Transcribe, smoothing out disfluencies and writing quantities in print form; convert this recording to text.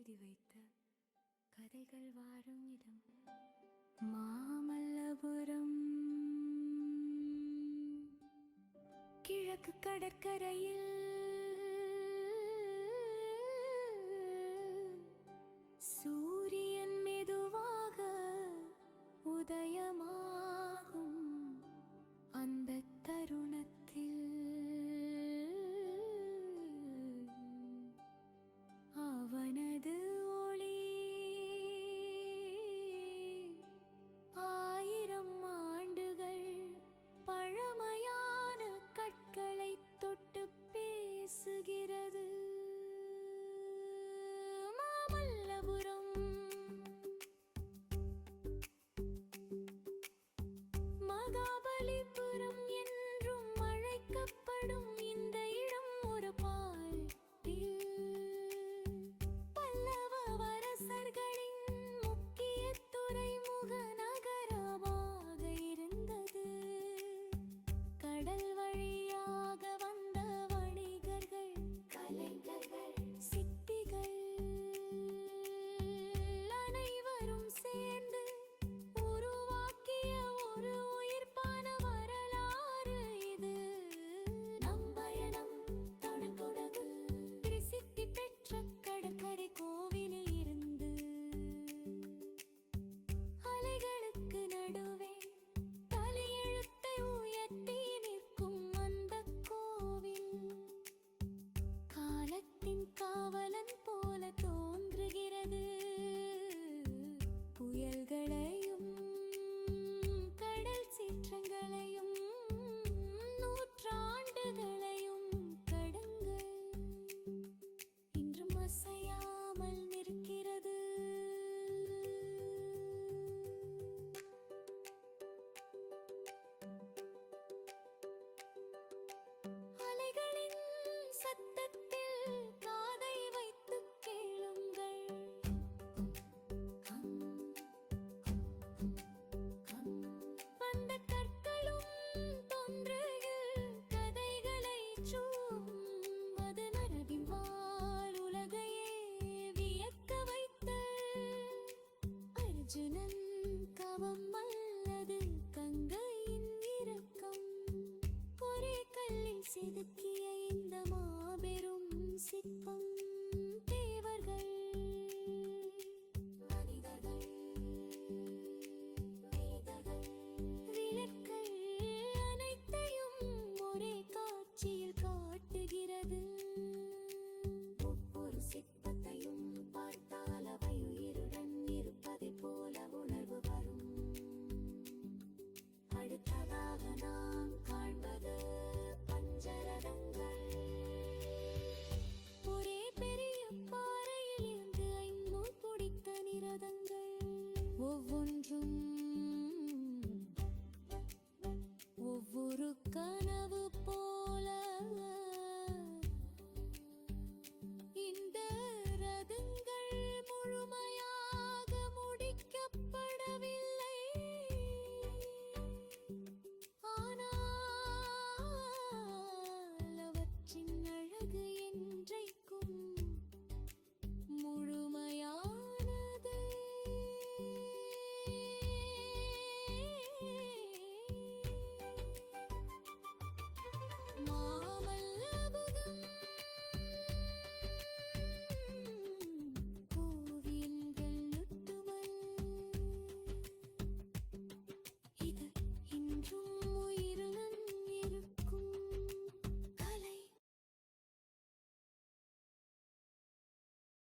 எழுதி வைத்த கதைகள் வாழும் இடம் மாமல்லபுரம். கிழக்கு கடற்கரையில் சூரியன் மெதுவாக உதயமாகும் அந்த தருணத்தில் அவனது ஒளி 1000 ஆண்டுகள் பழமையான கற்களை தொட்டு பேசுகிறது. மாமல்லபுரம் மகாபலிபுரம் என்றும் அழைக்கப்படும் இந்த இடம் ஒரு பாட்டில் பல்லவ அரசர்களின் முக்கிய துறைமுக நகரமாக இருந்தது. கடல் வழியாக வந்த வணிகர்கள், கலைஞர்கள், சிற்பிகள் அனைவரும் சேர்ந்து உருவாக்கிய ஒரு உயிர்ப்பான வரலாறு இது. நம் பயணம் தொடங்குகிறது பிரசித்தி பெற்ற கடற்கரை கோவிலில் இருந்து. அலைகளுக்கு நடுவே தலையெழுத்தை உயர்த்தி நிற்கும் அந்த கோவில் காலத்தின் காவலன் போல தோன்றுகிறது. புயல்களையும் கடல் சீற்றங்களையும் நூற்றாண்டுகளையும் கடந்து இன்றும் அசையாமல் நிற்கிறது. அலைகளின் சத்தத்தில் காதை வைத்து கேளுங்கள். அந்த கற்களும் தொன்றையில் கதைகளை அது நரவின் வாள் உலகையே வியக்க வைத்த அர்ஜுனன் கவம் அல்லது கங்கையின் இரக்கம் ஒரே கல்லில் செதுக்கிய இந்த மாபெரும் சிற்பம்